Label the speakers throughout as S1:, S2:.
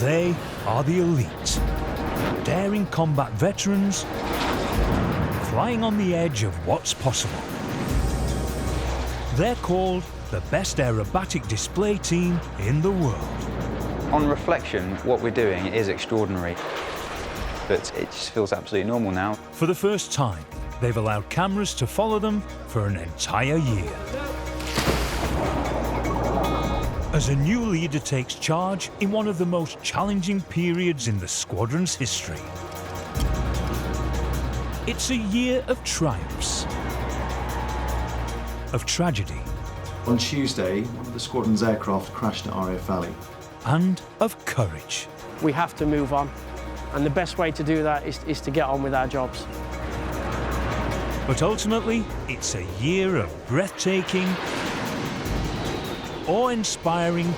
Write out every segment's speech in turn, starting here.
S1: They are the elite, daring combat veterans, flying on the edge of what's possible. They're called the best aerobatic display team in the world.
S2: On reflection, what we're doing is extraordinary, but it just feels absolutely normal now.
S1: For the first time, they've allowed cameras to follow them for an entire year. As a new leader takes charge in one of the most challenging periods in the squadron's history. It's a year of triumphs, of tragedy.
S3: On Tuesday, one of the squadron's aircraft crashed at RAF Valley.
S1: And of courage.
S4: We have to move on, and the best way to do that is to get on with our jobs.
S1: But ultimately, it's a year of breathtaking, awe-inspiring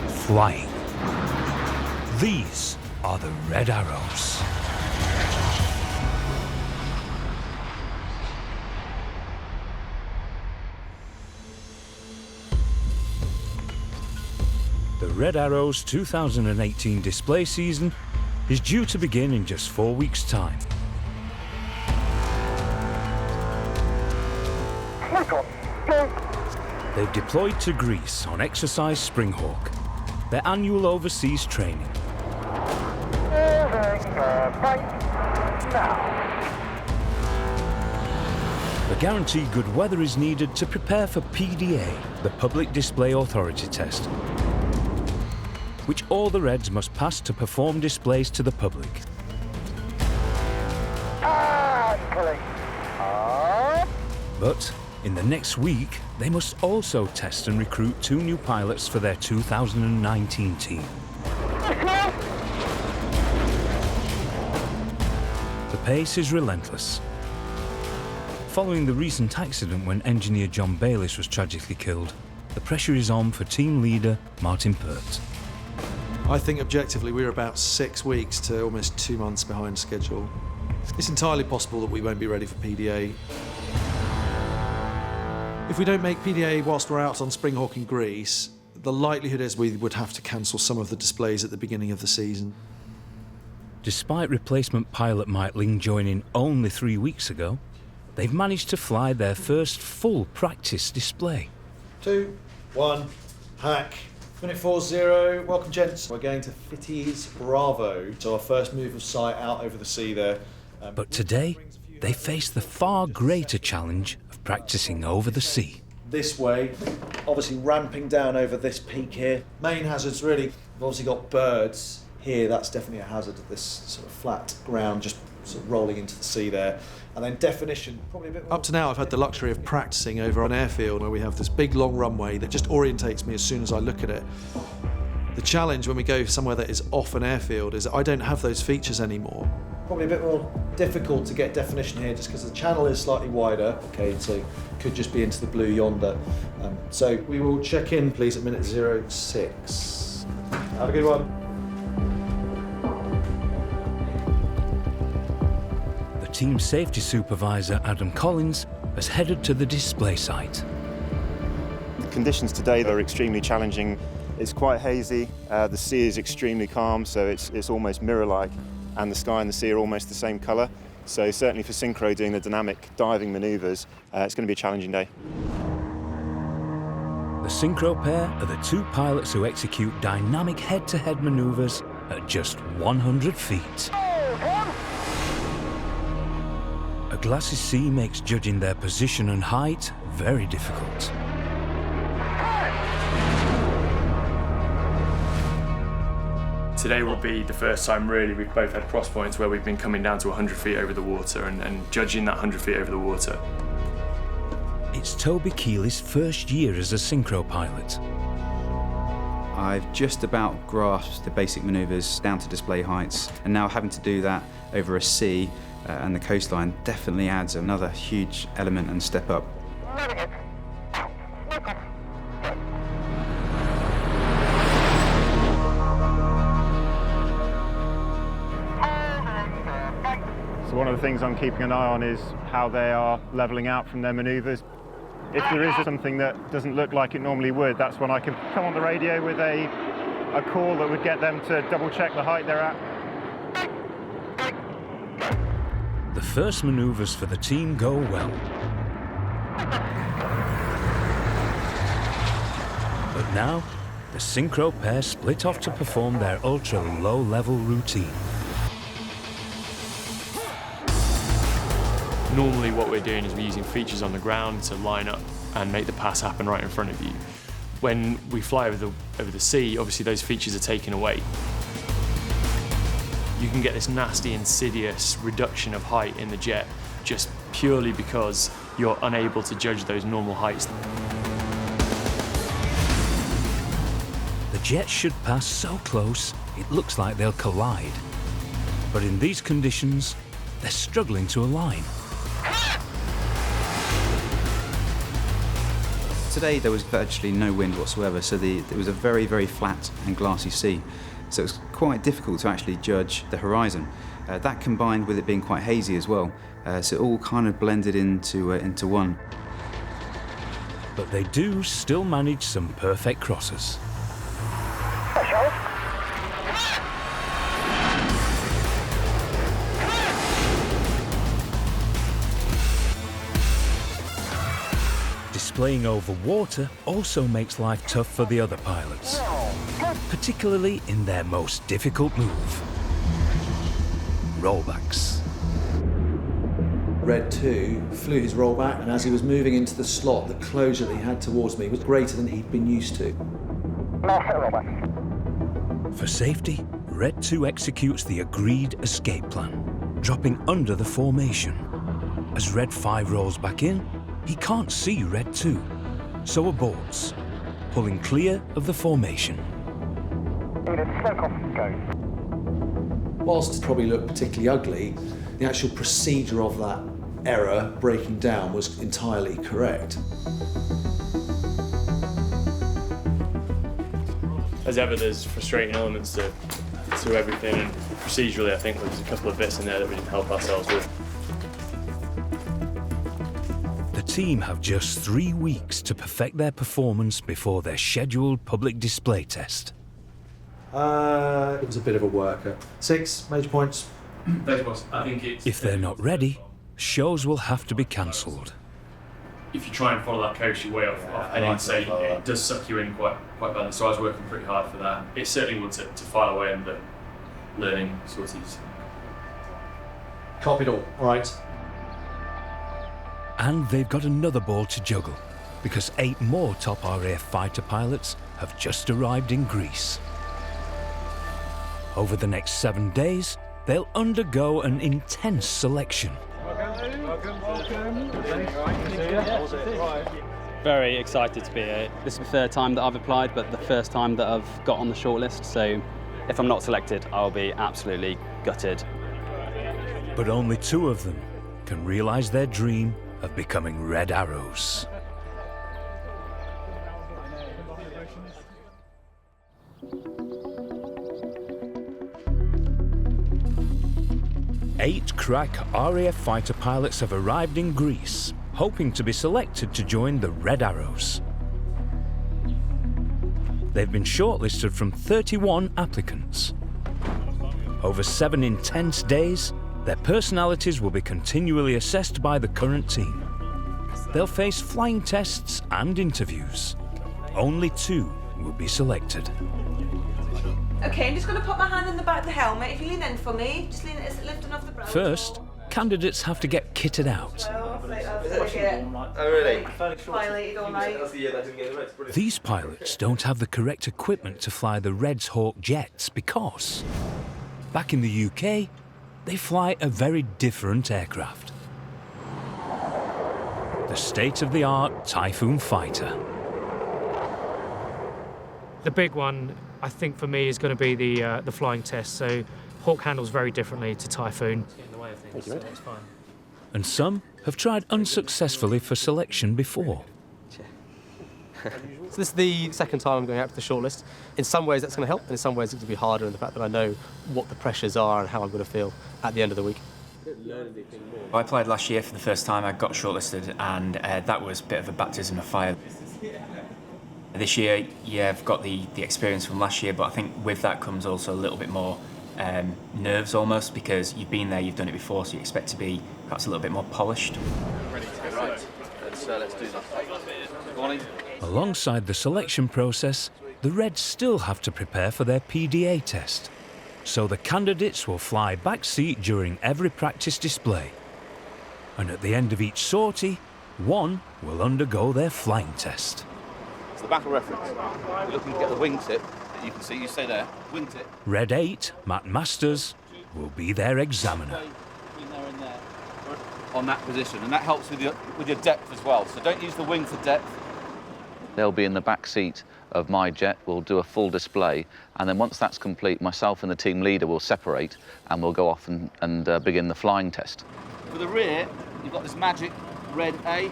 S1: flying. These are the Red Arrows. The Red Arrows 2018 display season is due to begin in just 4 weeks' time. They've deployed to Greece on exercise Springhawk, their annual overseas training. The guaranteed good weather is needed to prepare for PDA, the Public Display Authority test, which all the Reds must pass to perform displays to the public. But in the next week, they must also test and recruit 2 new pilots for their 2019 team. The pace is relentless. Following the recent accident when engineer John Bayliss was tragically killed, the pressure is on for team leader Martin Pert.
S3: I think objectively we're about 6 weeks to almost 2 months behind schedule. It's entirely possible that we won't be ready for PDA. If we don't make PDA whilst we're out on Springhawk in Greece, the likelihood is we would have to cancel some of the displays at the beginning of the season.
S1: Despite replacement pilot Mike Ling joining only 3 weeks ago, they've managed to fly their first full practice display.
S3: 2, 1, hack. Minute 40, welcome gents. We're going to Fitties Bravo, so our first move of sight out over the sea there.
S1: But today, they face the far greater challenge of practicing over the sea.
S3: This way, obviously ramping down over this peak here. Main hazards really, we've obviously got birds here, that's definitely a hazard of this sort of flat ground just sort of rolling into the sea there. And then definition, probably a bit more. Up to now I've had the luxury of practicing over an airfield where we have this big long runway that just orientates me as soon as I look at it. The challenge when we go somewhere that is off an airfield is that I don't have those features anymore. Probably a bit more difficult to get definition here just because the channel is slightly wider. Okay, so could just be into the blue yonder. So we will check in please at minute 06. Have a good one.
S1: Team safety supervisor Adam Collins has headed to the display site.
S5: The conditions today are extremely challenging. It's quite hazy, the sea is extremely calm, so it's almost mirror-like, and the sky and the sea are almost the same colour. So certainly for synchro doing the dynamic diving manoeuvres, it's going to be a challenging day.
S1: The synchro pair are the 2 pilots who execute dynamic head-to-head manoeuvres at just 100 feet. A glassy sea makes judging their position and height very difficult.
S6: Today will be the first time really we've both had cross points where we've been coming down to 100 feet over the water and judging that 100 feet over the water.
S1: It's Toby Keeley's first year as a synchro pilot.
S2: I've just about grasped the basic manoeuvres down to display heights, and now having to do that over a sea and the coastline definitely adds another huge element and step up.
S5: So one of the things I'm keeping an eye on is how they are levelling out from their manoeuvres. If there is something that doesn't look like it normally would, that's when I can come on the radio with a a call that would get them to double check the height they're at.
S1: The first manoeuvres for the team go well. But now, the synchro pair split off to perform their ultra-low-level routine.
S6: Normally what we're doing is we're using features on the ground to line up and make the pass happen right in front of you. When we fly over the sea, obviously those features are taken away. You can get this nasty, insidious reduction of height in the jet just purely because you're unable to judge those normal heights.
S1: The jets should pass so close, it looks like they'll collide. But in these conditions, they're struggling to align.
S2: Today there was virtually no wind whatsoever, so it was a very, very flat and glassy sea. So it was quite difficult to actually judge the horizon. That combined with it being quite hazy as well, so it all kind of blended into one.
S1: But they do still manage some perfect crosses. Displaying over water also makes life tough for the other pilots, particularly in their most difficult move, rollbacks.
S3: Red 2 flew his rollback, and as he was moving into the slot, the closure that he had towards me was greater than he'd been used to.
S1: For safety, Red 2 executes the agreed escape plan, dropping under the formation. As Red 5 rolls back in, he can't see Red 2, so aborts, pulling clear of the formation.
S3: Whilst it probably looked particularly ugly, the actual procedure of that error breaking down was entirely correct.
S6: As ever, there's frustrating elements to everything, and procedurally I think there's a couple of bits in there that we didn't help ourselves with.
S1: The team have just 3 weeks to perfect their performance before their scheduled public display test.
S3: It was a bit of a worker. 6 major points.
S6: I think it's...
S1: If they're not ready, shows will have to be cancelled.
S6: If you try and follow that coast, you're way off heading, so it does suck you in quite badly. So I was working pretty hard for that. It's certainly one to file away in the learning sorties.
S3: Copied all. All right.
S1: And they've got another ball to juggle, because 8 more top RAF fighter pilots have just arrived in Greece. Over the next 7 days, they'll undergo an intense selection.
S7: Very excited to be here. This is the 3rd time that I've applied, but the 1st time that I've got on the shortlist, so if I'm not selected, I'll be absolutely gutted.
S1: But only 2 of them can realise their dream of becoming Red Arrows. Eight crack RAF fighter pilots have arrived in Greece, hoping to be selected to join the Red Arrows. They've been shortlisted from 31 applicants. Over 7 intense days, their personalities will be continually assessed by the current team. They'll face flying tests and interviews. Only 2 will be selected.
S8: Okay, I'm just going to put my hand in the back of the helmet. If you lean in for me, just lean it, lifting off the brow.
S1: First, candidates have to get kitted out.
S8: Oh, really? Violated all night.
S1: These pilots don't have the correct equipment to fly the Red's Hawk jets because, back in the UK, they fly a very different aircraft. The state-of-the-art Typhoon fighter.
S9: The big one, I think, for me is going to be the flying test. So Hawk handles very differently to Typhoon.
S7: Thank you, mate.
S9: It's fine.
S1: And some have tried unsuccessfully for selection before.
S10: So this is the 2nd time I'm going out to the shortlist. In some ways that's going to help, and in some ways it's going to be harder in the fact that I know what the pressures are and how I'm going to feel at the end of the week.
S11: I applied last year for the first time. I got shortlisted, and that was a bit of a baptism of fire. This year, yeah, I've got the experience from last year, but I think with that comes also a little bit more nerves almost, because you've been there, you've done it before, so you expect to be perhaps a little bit more polished.
S12: Ready to go, right. Let's do this. Morning.
S1: Alongside the selection process, the Reds still have to prepare for their PDA test. So the candidates will fly back seat during every practice display. And at the end of each sortie, one will undergo their flying test.
S12: It's the battle reference. We're looking to get the wingtip that you can see. You stay there. Wingtip.
S1: Red 8, Matt Masters, will be their examiner.
S12: On that position, and that helps with your depth as well. So don't use the wing for depth. They'll be in the back seat of my jet. We'll do a full display, and then once that's complete, myself and the team leader will separate, and we'll go off and begin the flying test. For the rear, you've got this magic red A.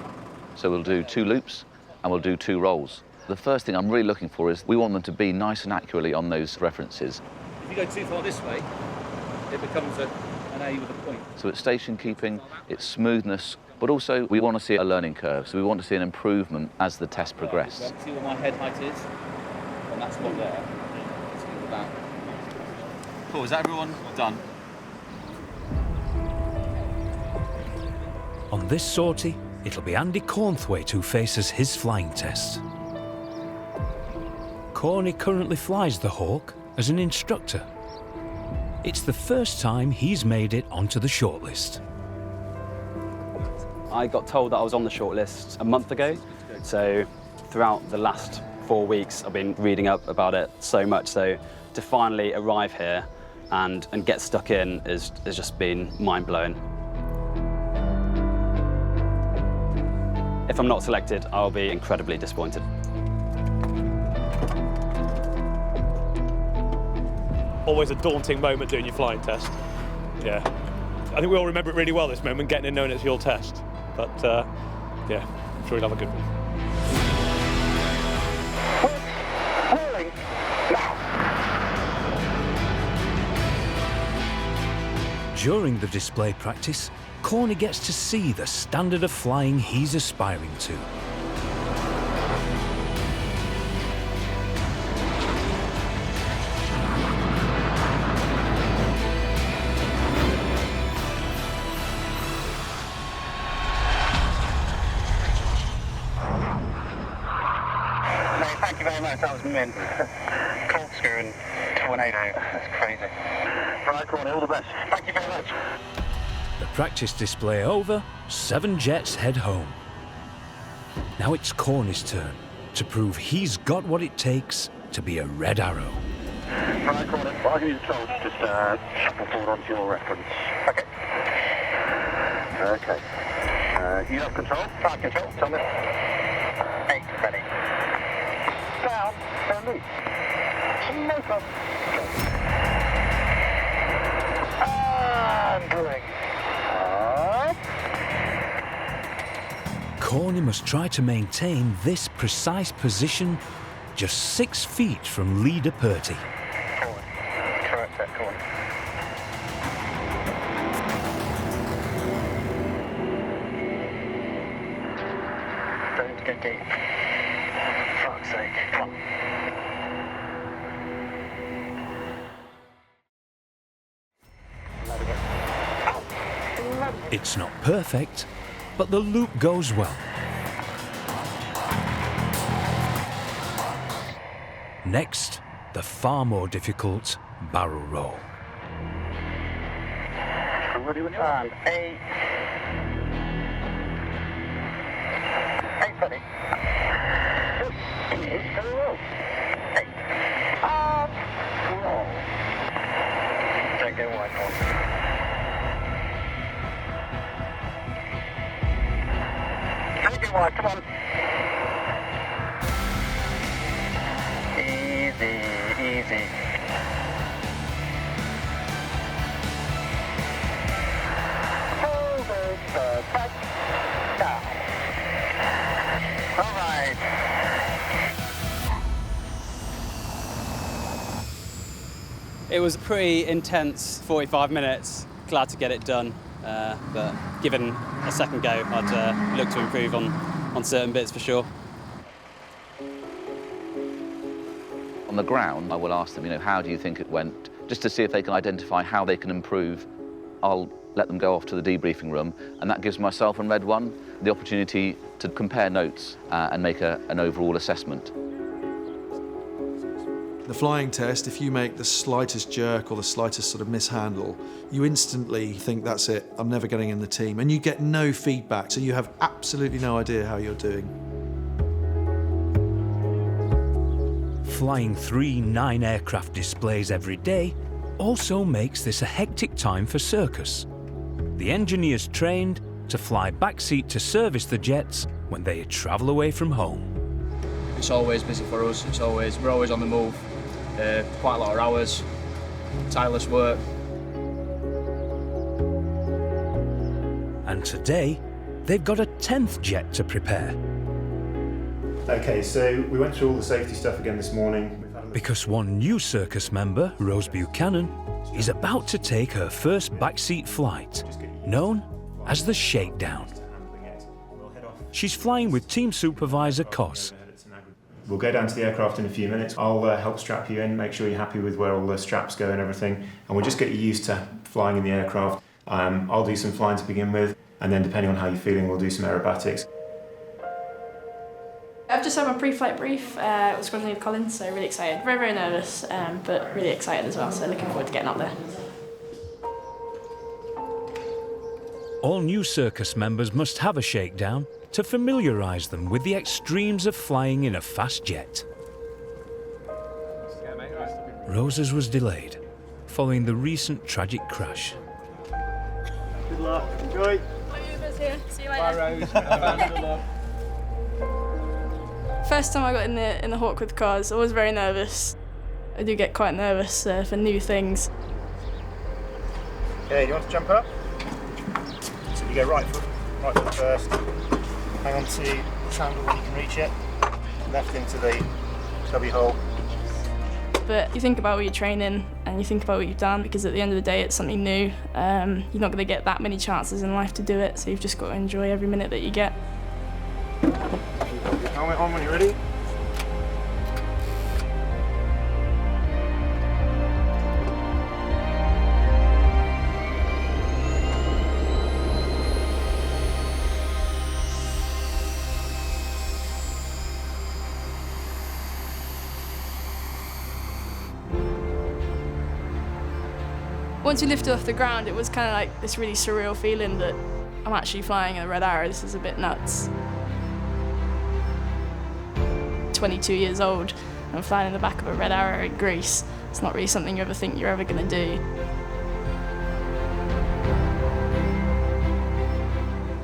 S12: So we'll do 2 loops, and we'll do 2 rolls. The first thing I'm really looking for is we want them to be nice and accurately on those references. If you go too far this way, it becomes an A with a point. So it's station keeping, it's smoothness, but also we want to see a learning curve. So we want to see an improvement as the test progresses. See where my head height is? On that spot there. Let's go with that. Cool, is that everyone? Done.
S1: On this sortie, it'll be Andy Cornthwaite who faces his flying test. Corny currently flies the Hawk as an instructor. It's the first time he's made it onto the shortlist.
S7: I got told that I was on the shortlist a month ago, so throughout the last 4 weeks I've been reading up about it so much, so to finally arrive here and get stuck in has just been mind-blowing. If I'm not selected, I'll be incredibly disappointed.
S13: Always a daunting moment doing your flying test. Yeah. I think we all remember it really well, this moment, getting in knowing it's your test. But, yeah, I'm sure you'll have a good one.
S1: During the display practice, Corny gets to see the standard of flying he's aspiring to.
S14: Thank you very much, that was mint. Corkscrew and tornado, that's crazy. Right, Corny, all the best. Thank you very much.
S1: The practice display over, 7 jets head home. Now it's Corny's turn to prove he's got what it takes to be a Red Arrow.
S14: Right, Corny, well, I'll give you the controls, just shuffle forward onto your reference. Okay. Okay. You have control? Flight control, tell me. 8, ready. Down, and loose. No problem. And bring. Up.
S1: Corny must try to maintain this precise position just 6 feet from leader Purty.
S14: Forward. Correct that, Corny. Don't go deep. For fuck's sake. Come on.
S1: It's not perfect, but the loop goes well. Next, the far more difficult barrel roll.
S14: Ready when you are. 8. 8 ready. It's going to roll. 8. Up. Roll. Don't go wide, Paul. Don't go wide, come on. Easy, easy. Back down. All right.
S7: It was a pretty intense 45 minutes. Glad to get it done, but given a second go, I'd look to improve on certain bits for sure.
S12: On the ground, I will ask them, how do you think it went? Just to see if they can identify how they can improve. I'll let them go off to the debriefing room, and that gives myself and Red One the opportunity to compare notes and make an overall assessment.
S3: The flying test, if you make the slightest jerk or the slightest sort of mishandle, you instantly think, that's it, I'm never getting in the team. And you get no feedback, so you have absolutely no idea how you're doing.
S1: Flying 3 9-aircraft displays every day also makes this a hectic time for Circus. The engineers trained to fly backseat to service the jets when they travel away from home.
S15: It's always busy for us. We're always on the move. Quite a lot of hours, tireless work.
S1: And today, they've got a 10th jet to prepare.
S5: Okay, so we went through all the safety stuff again this morning.
S1: Because one new Circus member, Rose Buchanan, is about to take her first backseat flight, known as the shakedown. She's flying with team supervisor Cos.
S5: We'll go down to the aircraft in a few minutes. I'll help strap you in, make sure you're happy with where all the straps go and everything, and we'll just get you used to flying in the aircraft. I'll do some flying to begin with, and then depending on how you're feeling, we'll do some aerobatics.
S16: I've just had my pre-flight brief with Squadron Leader Collins, so really excited. Very, very nervous, but really excited as well, so looking forward to getting up there.
S1: All new Circus members must have a shakedown to familiarise them with the extremes of flying in a fast jet. Rose's was delayed, following the recent tragic crash.
S5: Good luck, enjoy.
S16: My Uber's here, see you later.
S5: Bye, Rose. Good luck.
S16: First time I got in the Hawk with cars, I was very nervous. I do get quite nervous for new things.
S5: Okay, you want to jump up? So you go right foot first. Hang on to the handle when you can reach it. Left into the cubby hole.
S16: But you think about what you're training and you think about what you've done, because at the end of the day it's something new. You're not going to get that many chances in life to do it, so you've just got to enjoy every minute that you get.
S5: Helmet on when you're ready.
S16: Once we lifted off the ground, it was kind of like this really surreal feeling that I'm actually flying in a Red Arrow. This is a bit nuts. 22 years old, and I'm flying in the back of a Red Arrow in Greece. It's not really something you ever think you're ever going to do.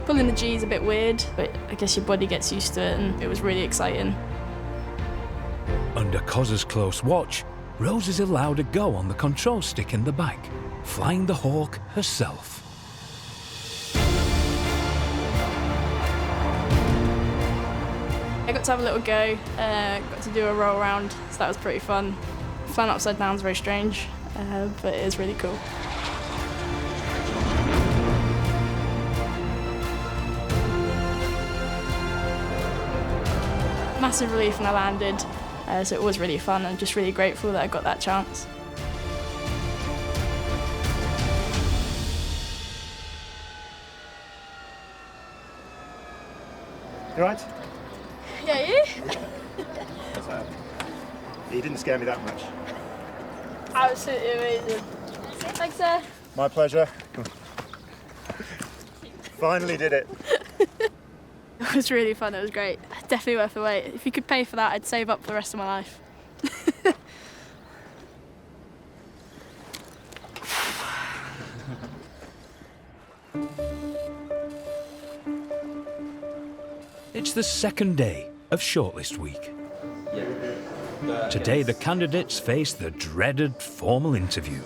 S16: Pulling the G is a bit weird, but I guess your body gets used to it, and it was really exciting.
S1: Under Cos's close watch, Rose is allowed a go on the control stick in the back, flying the Hawk herself.
S16: I got to have a little go, got to do a roll around, so that was pretty fun. Flying upside down is very strange, but it is really cool. Massive relief when I landed, so it was really fun and just really grateful that I got that chance.
S5: You right?
S16: Yeah, you?
S5: You didn't scare me that much.
S16: Absolutely amazing. Thanks, sir.
S5: My pleasure. Finally did it.
S16: It was really fun, it was great. Definitely worth the wait. If you could pay for that, I'd save up for the rest of my life.
S1: It's the second day of shortlist week. Today the candidates face the dreaded formal interview.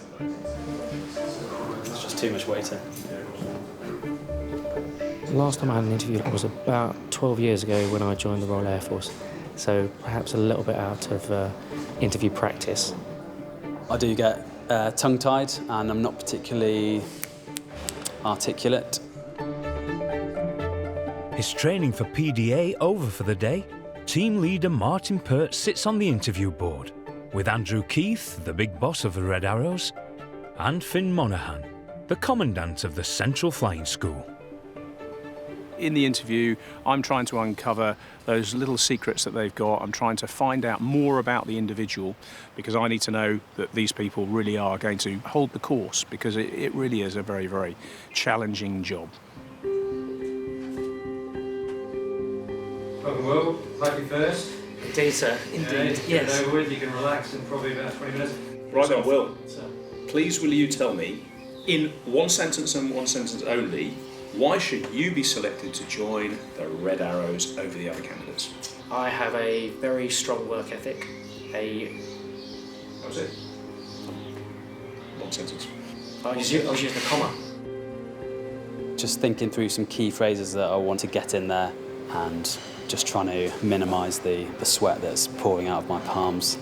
S15: It's just too much waiting.
S17: The last time I had an interview was about 12 years ago when I joined the Royal Air Force, so perhaps a little bit out of interview practice.
S7: I do get tongue-tied and I'm not particularly articulate.
S1: His training for PDA over for the day, team leader Martin Pert sits on the interview board, with Andrew Keith, the big boss of the Red Arrows, and Finn Monaghan, the commandant of the Central Flying School.
S18: In the interview, I'm trying to uncover those little secrets that they've got. I'm trying to find out more about the individual, because I need to know that these people really are going to hold the course, because it really is a very, very challenging job.
S19: Welcome, Will. Happy first.
S17: Indeed, sir. Indeed, yes.
S19: Over with, you can relax in probably about 20 minutes.
S18: Right then, Will, please will you tell me, in one sentence and one sentence only, why should you be selected to join the Red Arrows over the other candidates?
S17: I have a very strong work ethic.
S18: That was it? One sentence.
S17: I was using a comma.
S7: Just thinking through some key phrases that I want to get in there and just trying to minimise the sweat that's pouring out of my palms.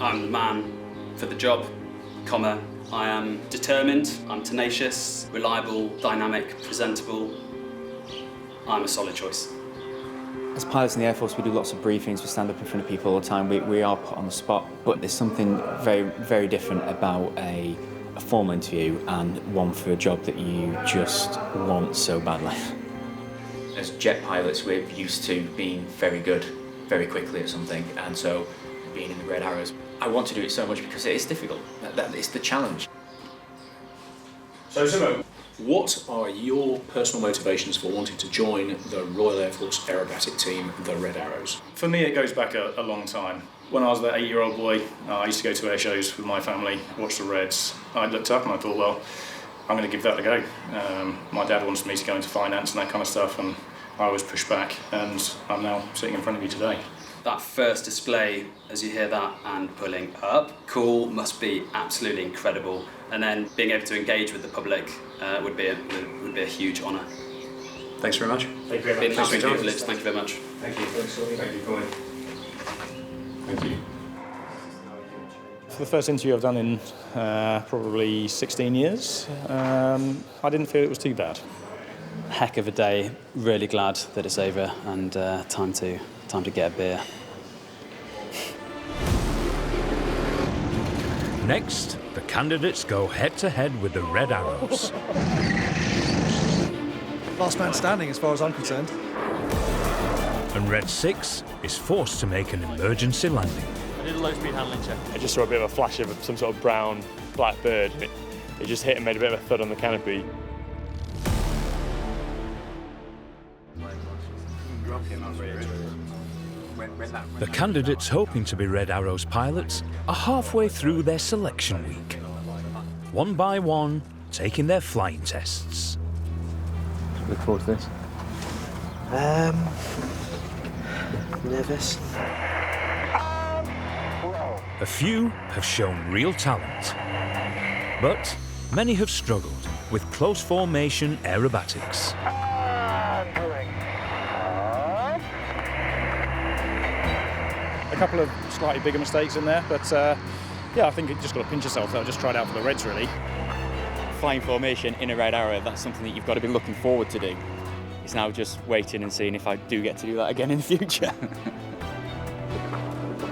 S7: I'm the man for the job, comma. I am determined, I'm tenacious, reliable, dynamic, presentable. I'm a solid choice.
S20: As pilots in the Air Force, we do lots of briefings, we stand up in front of people all the time, we are put on the spot, but there's something very, very different about a formal interview and one for a job that you just want so badly.
S11: As jet pilots, we're used to being very good very quickly at something, and so being in the Red Arrows, I want to do it so much because it is difficult. That is the challenge.
S18: So, Simo, what are your personal motivations for wanting to join the Royal Air Force Aerobatic team, the Red Arrows?
S13: For me, it goes back a long time. When I was that 8-year-old boy, I used to go to air shows with my family, watch the Reds. I looked up and I thought, well, I'm going to give that a go. My dad wanted me to go into finance and that kind of stuff, and I always pushed back, and I'm now sitting in front of you today.
S7: That first display, as you hear that and pulling up, cool, must be absolutely incredible. And then being able to engage with the public would be a huge honour.
S13: Thanks very much.
S7: Thank you very much. Thank you very much.
S19: Thank you. Thank you, Colin.
S13: Thank you. For the first interview I've done in probably 16 years, I didn't feel it was too bad.
S7: Heck of a day. Really glad that it's over and time to get a beer.
S1: Next, the candidates go head-to-head with the Red Arrows.
S3: Last man standing as far as I'm concerned.
S1: And Red 6 is forced to make an emergency landing.
S13: I did a low-speed handling check. I just saw a bit of a flash of some sort of brown, black bird. It just hit and made a bit of a thud on the canopy.
S1: The candidates hoping to be Red Arrows pilots are halfway through their selection week. One by one, taking their flying tests.
S10: Look forward to this. Nervous.
S1: A few have shown real talent, but many have struggled with close formation aerobatics.
S13: A couple of slightly bigger mistakes in there, but yeah, I think you just got to pinch yourself. I'll just try it out for the Reds, really.
S20: Flying formation in a Red Arrow, that's something that you've got to be looking forward to do. It's now just waiting and seeing if I do get to do that again in the future.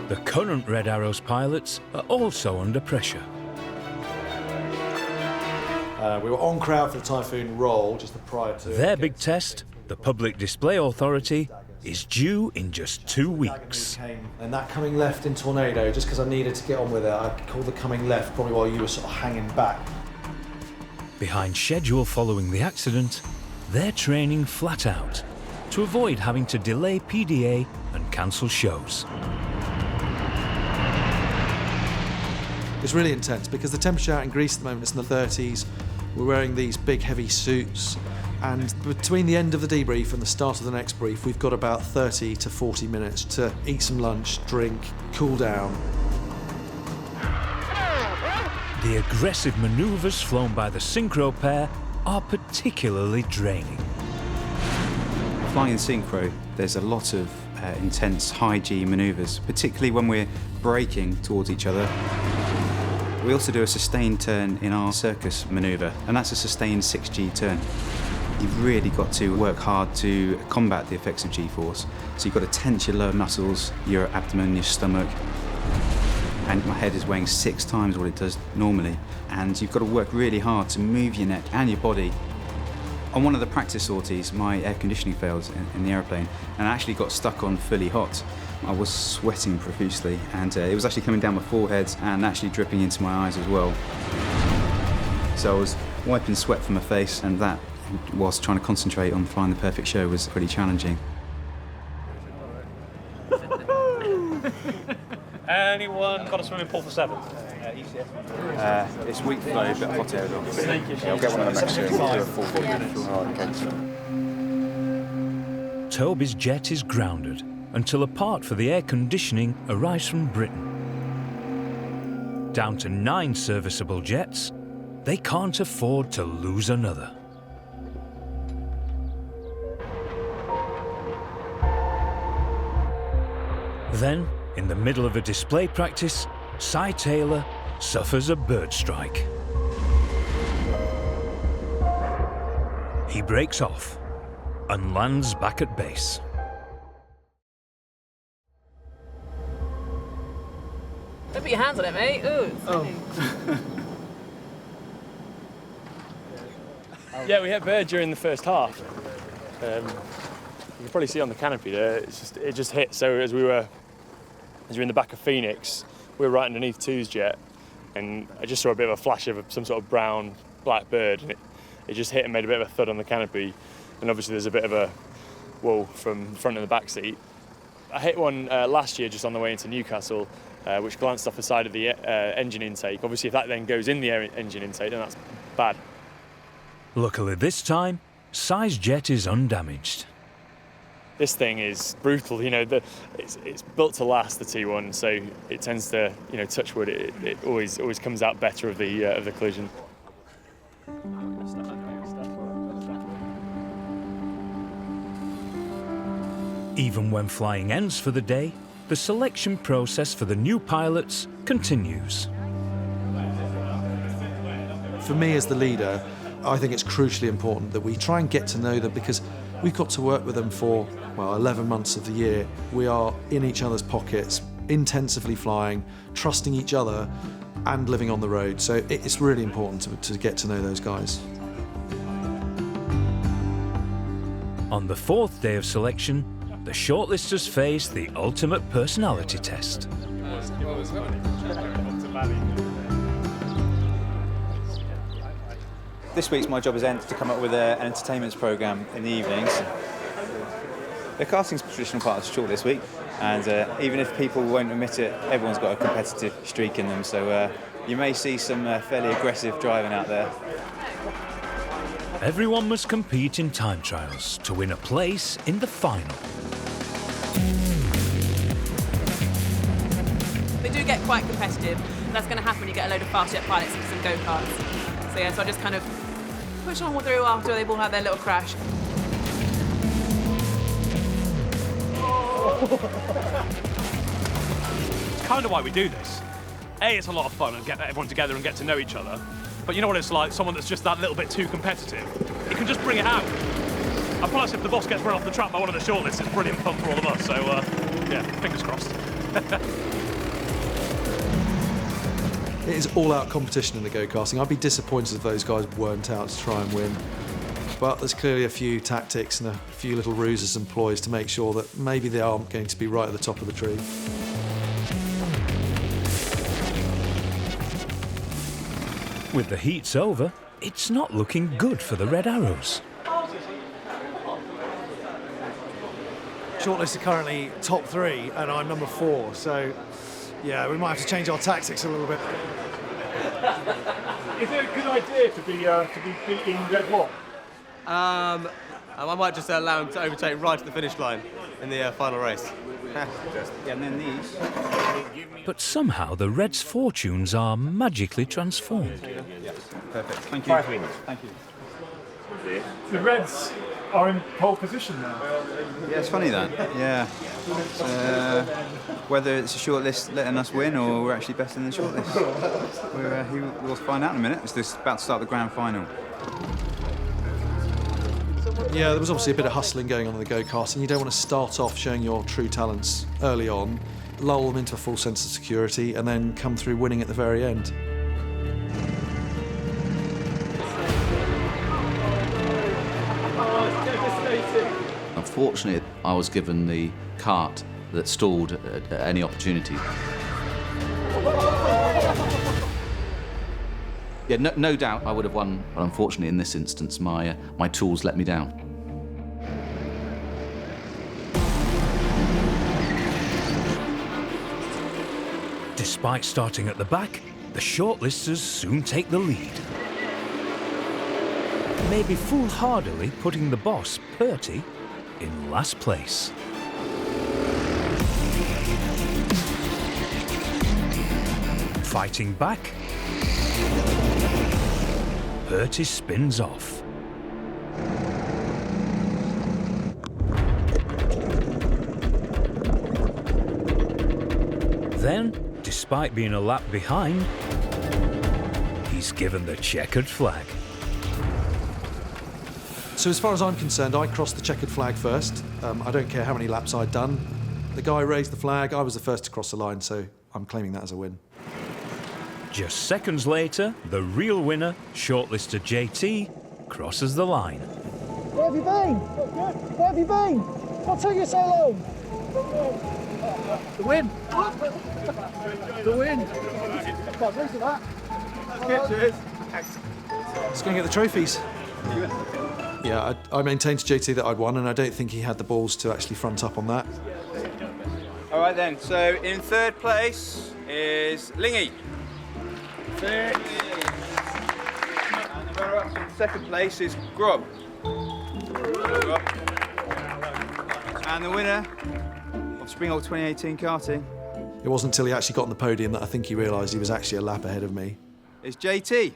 S1: The current Red Arrows pilots are also under pressure.
S3: We were on crowd for the Typhoon roll just the prior to...
S1: Their big test, the Public Display Authority, is due in just 2 weeks.
S3: And that coming left in Tornado, just because I needed to get on with it, I called the coming left probably while you were sort of hanging back.
S1: Behind schedule following the accident, they're training flat out to avoid having to delay PDA and cancel shows.
S3: It's really intense because the temperature out in Greece at the moment is in the 30s. We're wearing these big heavy suits, and between the end of the debrief and the start of the next brief, we've got about 30 to 40 minutes to eat some lunch, drink, cool down.
S1: The aggressive manoeuvres flown by the synchro pair are particularly draining.
S2: Flying in synchro, there's a lot of intense high G manoeuvres, particularly when we're braking towards each other. We also do a sustained turn in our Circus manoeuvre, and that's a sustained 6G turn. You've really got to work hard to combat the effects of G-force. So you've got to tense your lower muscles, your abdomen, your stomach. And my head is weighing 6 times what it does normally. And you've got to work really hard to move your neck and your body. On one of the practice sorties, my air conditioning failed in the aeroplane, and I actually got stuck on fully hot. I was sweating profusely, and it was actually coming down my forehead and actually dripping into my eyes as well. So I was wiping sweat from my face, and that, whilst trying to concentrate on flying the perfect show, was pretty challenging.
S19: Anyone got a swimming pool for 7?
S5: It's weak flow, a bit of hot air though. Yeah, I'll get one of them next year. We'll do a full body.
S1: Toby's jet is grounded until a part for the air conditioning arrives from Britain. Down to 9 serviceable jets, they can't afford to lose another. Then, in the middle of a display practice, Cy Taylor suffers a bird strike. He breaks off and lands back at base.
S21: Don't put your hands on it, mate. Ooh,
S6: Yeah, we hit a bird during the first half. You can probably see on the canopy there, it just hit. So as we were in the back of Phoenix, we were right underneath Two's jet, and I just saw a bit of a flash of some sort of brown, black bird, and it just hit and made a bit of a thud on the canopy. And obviously there's a bit of a wall from the front and the back seat. I hit one last year just on the way into Newcastle, which glanced off the side of the engine intake. Obviously if that then goes in the engine intake, then that's bad.
S1: Luckily this time, Cy's jet is undamaged.
S6: This thing is brutal, you know. It's built to last, the T1, so it tends to, you know, touch wood. It always comes out better of the collision.
S1: Even when flying ends for the day, the selection process for the new pilots continues.
S3: For me as the leader, I think it's crucially important that we try and get to know them, because we've got to work with them for, well, 11 months of the year. We are in each other's pockets, intensively flying, trusting each other and living on the road. So it's really important to get to know those guys.
S1: On the 4th day of selection, the shortlisters face the ultimate personality test.
S2: This week's my job is to come up with an entertainment programme in the evenings. The casting's a traditional part of the short this week, and even if people won't admit it, everyone's got a competitive streak in them, so you may see some fairly aggressive driving out there.
S1: Everyone must compete in time trials to win a place in the final.
S8: They do get quite competitive. That's going to happen when you get a load of fast jet pilots into some go-karts. So yeah, so I just kind of push on through after they've all had their little crash.
S18: It's kind of why we do this. A, it's a lot of fun and get everyone together and get to know each other. But you know what it's like, someone that's just that little bit too competitive, you can just bring it out. And plus, if the boss gets run off the track by one of the shortlists, it's brilliant fun for all of us. So, yeah, fingers crossed.
S3: It is all-out competition in the go-karting. I'd be disappointed if those guys weren't out to try and win. But there's clearly a few tactics and a few little ruses and ploys to make sure that maybe they aren't going to be right at the top of the tree.
S1: With the heats over, it's not looking good for the Red Arrows.
S3: Shortlist are currently top 3 and I'm number 4, so yeah, we might have to change our tactics a little bit.
S19: Is it a good idea to be beating Red One?
S10: I might just allow him to overtake right at the finish line in the final race.
S2: Yeah, and then these.
S1: But somehow the Reds' fortunes are magically transformed.
S2: Yeah, perfect. Thank you.
S19: 5 wins.
S2: Thank you.
S19: The Reds are in pole position now.
S2: Yeah, it's funny that. Yeah. Whether it's a shortlist letting us win or we're actually best in the shortlist, we'll find out in a minute. It's just about to start the grand final.
S3: Yeah, there was obviously a bit of hustling going on in the go-kart, and you don't want to start off showing your true talents early on, lull them into a full sense of security, and then come through winning at the very end.
S12: Unfortunately, I was given the cart that stalled at any opportunity. Yeah, no doubt I would have won, but unfortunately in this instance my tools let me down.
S1: Despite starting at the back, the shortlisters soon take the lead. Maybe foolhardily putting the boss, Purty, in last place. Fighting back, Purty spins off. Then, despite being a lap behind, he's given the checkered flag.
S3: So as far as I'm concerned, I crossed the checkered flag first. I don't care how many laps I'd done. The guy raised the flag, I was the first to cross the line, so I'm claiming that as a win.
S1: Just seconds later, the real winner, shortlister JT, crosses the line.
S4: Where have you been? Where have you been? What took you so long? The win. The win. Quite pleased with that.
S3: Let's go and get the trophies. Yeah, I maintained to JT that I'd won, and I don't think he had the balls to actually front up on that.
S22: All right then, so in third place is Lingy. And the runner-up in second place is Grub. And the winner of Springholt 2018 karting.
S3: It wasn't until he actually got on the podium that I think he realised he was actually a lap ahead of me.
S22: Is JT.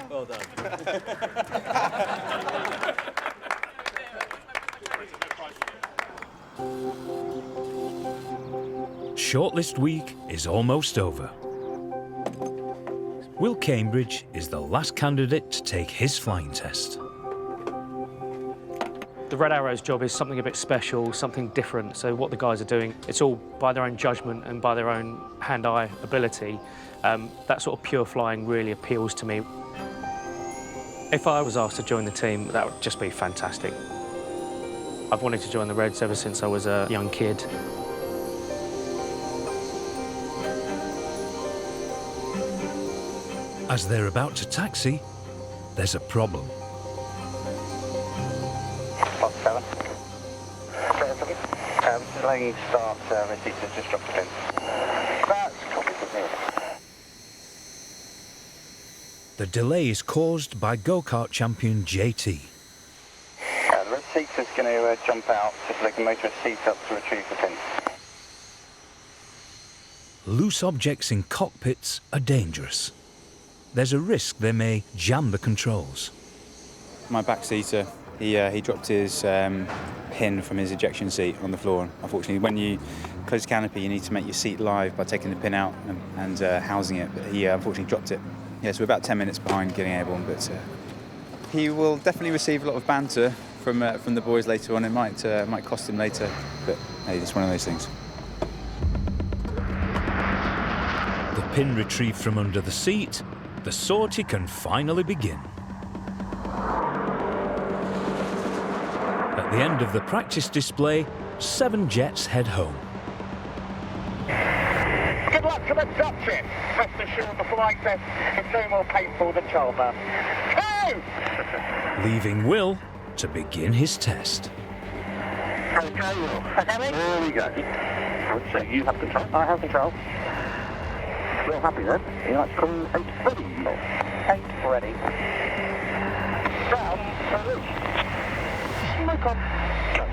S22: Well done.
S1: Shortlist week is almost over. Will Cambridge is the last candidate to take his flying test.
S9: The Red Arrow's job is something a bit special, something different. So what the guys are doing, it's all by their own judgment and by their own hand-eye ability. That sort of pure flying really appeals to me. If I was asked to join the team, that would just be fantastic. I've wanted to join the Reds ever since I was a young kid.
S1: As they're about to taxi, there's a problem.
S14: Box 7. Delaying start, receipt has just dropped in. That's copied with me.
S1: The delay is caused by go-kart champion JT.
S14: The red seat is going to jump out just so they can motor a seat up to retrieve the pin.
S1: Loose objects in cockpits are dangerous. There's a risk they may jam the controls.
S2: My backseater, he dropped his pin from his ejection seat on the floor. Unfortunately, when you close the canopy, you need to make your seat live by taking the pin out and housing it. But he unfortunately dropped it. Yeah, so we're about 10 minutes behind getting airborne, but he will definitely receive a lot of banter from the boys later on. It might cost him later, but hey, it's one of those things.
S1: The pin retrieved from under the seat, the sortie can finally begin. At the end of the practice display, 7 jets head home.
S14: Good luck to the Dutchess. Rest assured the flying test is no more painful than childbirth. Go!
S1: Leaving Will to begin his test.
S14: Okay, Will. There we go. So you have control. I have control. Real happy then. You like to call 8 ready? 8 ready. Down, release. Smoke on. Go.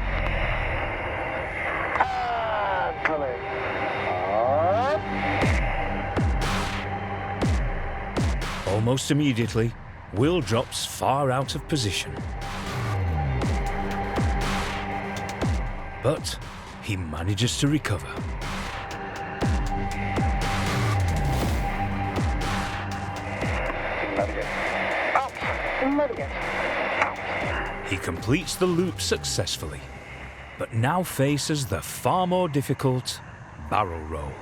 S14: And release.
S1: Almost immediately, Will drops far out of position. But he manages to recover. He completes the loop successfully, but now faces the far more difficult barrel roll.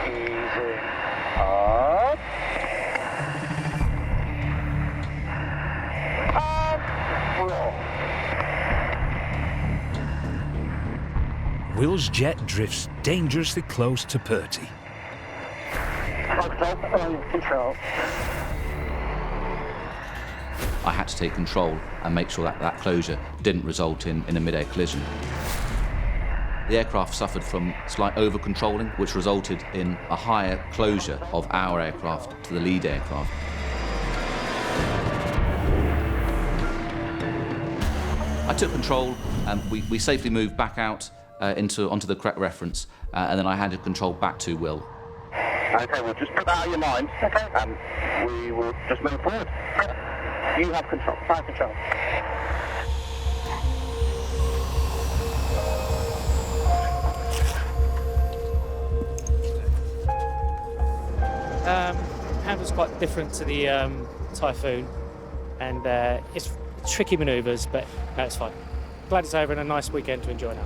S14: Easy. Up. Roll.
S1: Will's jet drifts dangerously close to Purty.
S14: Control.
S12: I had to take control and make sure that that closure didn't result in a mid-air collision. The aircraft suffered from slight over-controlling, which resulted in a higher closure of our aircraft to the lead aircraft. I took control and we safely moved back out onto the correct reference, and then I handed control back to Will.
S14: Okay, we'll just put that out of your mind. Okay. And we will just move forward. You have control. Fire control.
S9: Handle's quite different to the Typhoon, and it's tricky manoeuvres, but no, it's fine. Glad it's over and a nice weekend to enjoy now.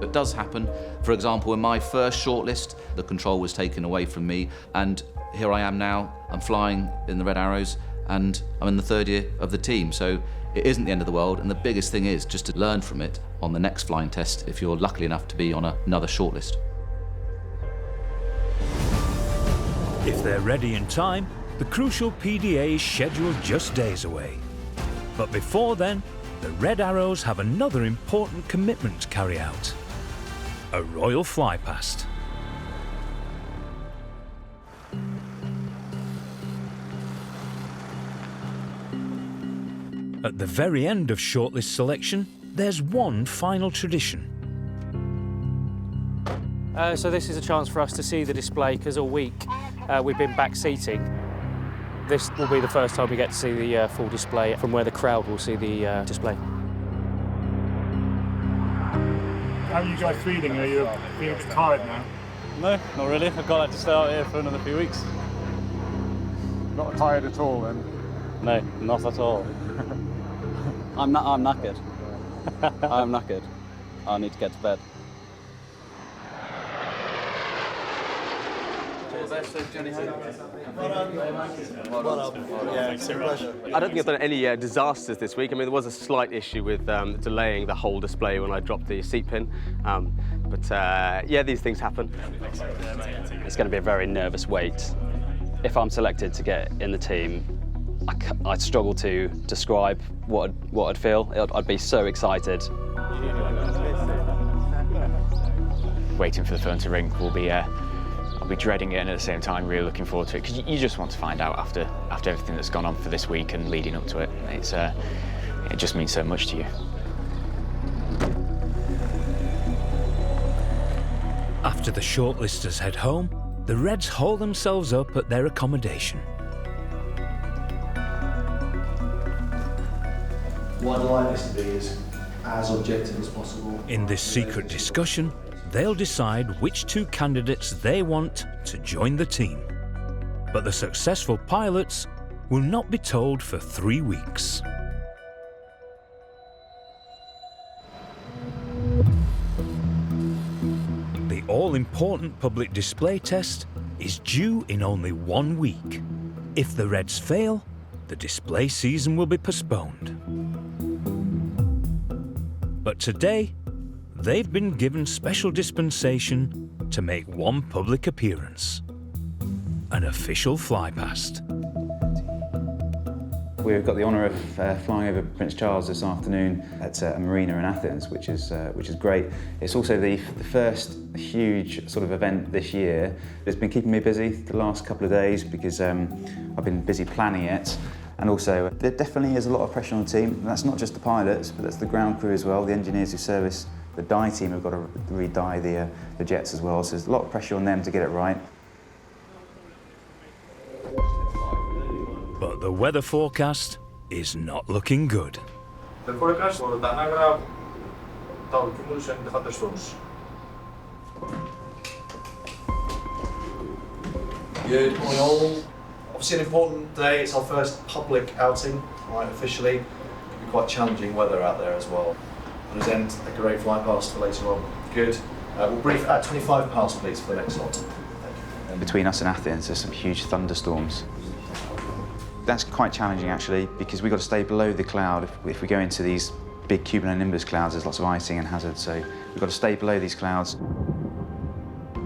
S12: It does happen. For example, in my first shortlist, the control was taken away from me, and here I am now. I'm flying in the Red Arrows, and I'm in the third year of the team, so it isn't the end of the world, and the biggest thing is just to learn from it on the next flying test if you're lucky enough to be on another shortlist.
S1: If they're ready in time, the crucial PDA is scheduled just days away. But before then, the Red Arrows have another important commitment to carry out: a royal flypast. At the very end of shortlist selection, there's one final tradition.
S9: So this is a chance for us to see the display, because all week we've been back seating. This will be the first time we get to see the full display from where the crowd will see the display.
S19: How are you guys feeling? Are you feeling tired now?
S15: No, not really. I've got to stay out here for another few weeks.
S19: Not tired at all then?
S15: No, not at all. I'm knackered. I'm knackered. I need to get to bed.
S10: I don't think I've done any disasters this week. I mean, there was a slight issue with delaying the whole display when I dropped the seat pin. But yeah, these things happen.
S7: It's going to be a very nervous wait. If I'm selected to get in the team, I'd struggle to describe what I'd feel. I'd be so excited.
S16: Waiting for the phone to ring will be, I'll be dreading it, and at the same time really looking forward to it, because you just want to find out after everything that's gone on for this week and leading up to it. It just means so much to you.
S1: After the shortlisters head home, the Reds haul themselves up at their accommodation.
S3: What I'd like this to be is as objective as possible.
S1: In this secret discussion, they'll decide which two candidates they want to join the team. But the successful pilots will not be told for 3 weeks. The all-important public display test is due in only 1 week. If the Reds fail, the display season will be postponed. But today, they've been given special dispensation to make one public appearance: an official flypast.
S2: We've got the honour of flying over Prince Charles this afternoon at a marina in Athens, which is great. It's also the first huge sort of event this year. It's been keeping me busy the last couple of days because I've been busy planning it. And also, there definitely is a lot of pressure on the team. And that's not just the pilots, but that's the ground crew as well, the engineers who service the dye team have got to re-dye the jets as well. So there's a lot of pressure on them to get it right.
S1: But the weather forecast is not looking good.
S11: The forecast for Tanagra, cumulus and thunderstorms.
S3: Good morning all. Obviously an important day, it's our first public outing, right, officially. It can be quite challenging weather out there as well. And as end, a great flight past for later on. Good. We'll brief at 25 past please for the next lot.
S2: Between us and Athens, there's some huge thunderstorms. That's quite challenging actually, because we've got to stay below the cloud. If we go into these big cumulonimbus clouds, there's lots of icing and hazard, so we've got to stay below these clouds.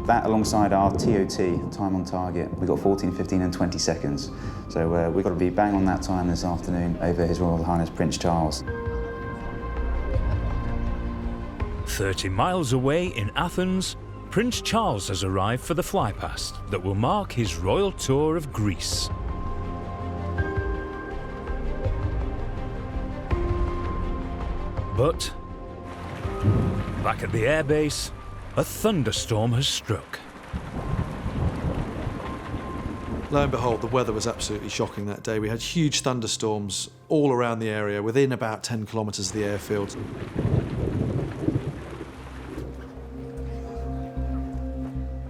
S2: That alongside our TOT, time on target, we've got 14, 15 and 20 seconds. So we've got to be bang on that time this afternoon over His Royal Highness Prince Charles.
S1: 30 miles away in Athens, Prince Charles has arrived for the flypast that will mark his royal tour of Greece. But back at the airbase, a thunderstorm has struck.
S3: Lo and behold, the weather was absolutely shocking that day. We had huge thunderstorms all around the area, within about 10 kilometres of the airfield.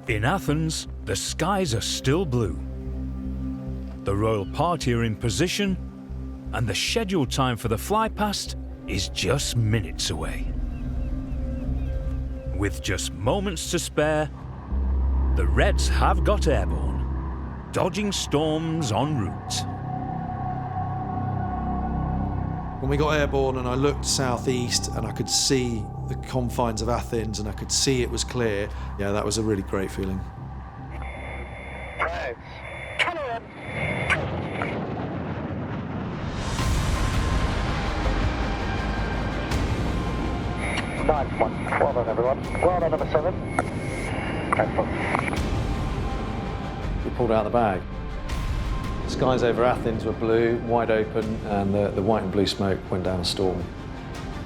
S1: In Athens, the skies are still blue. The royal party are in position, and the scheduled time for the flypast is just minutes away. With just moments to spare, the Reds have got airborne, dodging storms en route.
S3: When we got airborne and I looked southeast and I could see the confines of Athens and I could see it was clear, yeah, that was a really great feeling.
S14: Nice one. Well done, everyone. Well done, number 7. Excellent.
S3: We pulled out the bag. The skies over Athens were blue, wide open, and the white and blue smoke went down a storm.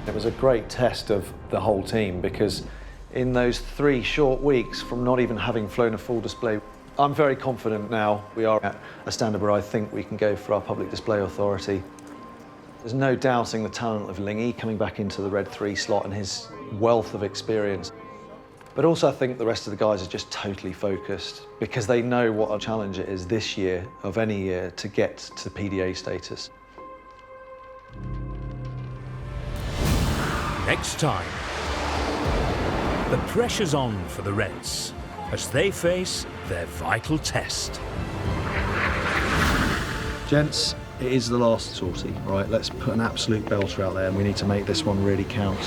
S3: It was a great test of the whole team because in those 3 short weeks from not even having flown a full display, I'm very confident now we are at a standard where I think we can go for our public display authority. There's no doubting the talent of Lingy coming back into the Red 3 slot and his wealth of experience. But also I think the rest of the guys are just totally focused because they know what a challenge it is this year, of any year, to get to PDA status.
S1: Next time, the pressure's on for the Reds as they face their vital test.
S3: Gents, it is the last sortie, right? Let's put an absolute belter out there and we need to make this one really count.